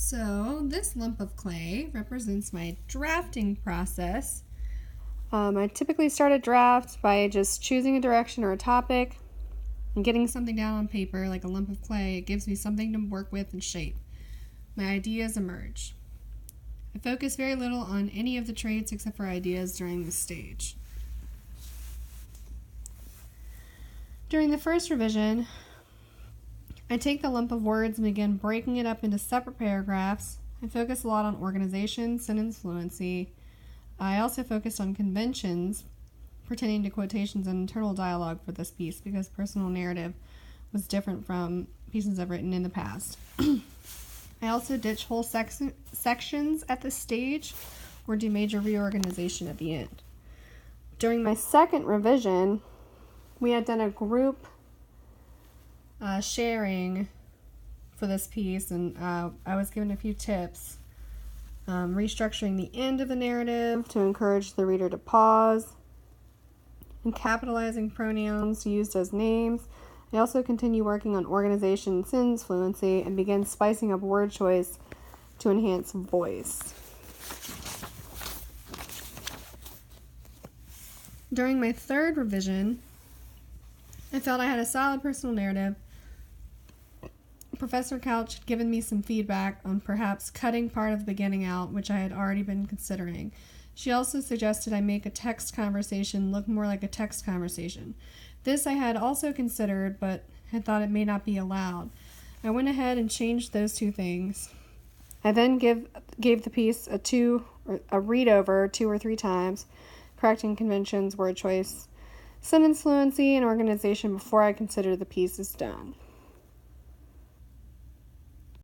So this lump of clay represents my drafting process. I typically start a draft by just choosing a direction or a topic and getting something down on paper like a lump of clay. It gives me something to work with and shape. My ideas emerge. I focus very little on any of the traits except for ideas during this stage. During the first revision, I take the lump of words and begin breaking it up into separate paragraphs. I focus a lot on organization, sentence fluency. I also focused on conventions pertaining to quotations and internal dialogue for this piece because personal narrative was different from pieces I've written in the past. I also ditch whole sections at this stage or do major reorganization at the end. During my second revision, we had done a group sharing for this piece, and I was given a few tips. Restructuring the end of the narrative to encourage the reader to pause, and capitalizing pronouns used as names. I also continue working on organization and sentence fluency and begin spicing up word choice to enhance voice. During my third revision, I felt I had a solid personal narrative. Professor Couch had given me some feedback on perhaps cutting part of the beginning out, which I had already been considering. She also suggested I make a text conversation look more like a text conversation. This I had also considered, but had thought it may not be allowed. I went ahead and changed those two things. I then gave the piece a read over 2 or 3 times, correcting conventions, word choice, sentence fluency, and organization before I considered the piece as done.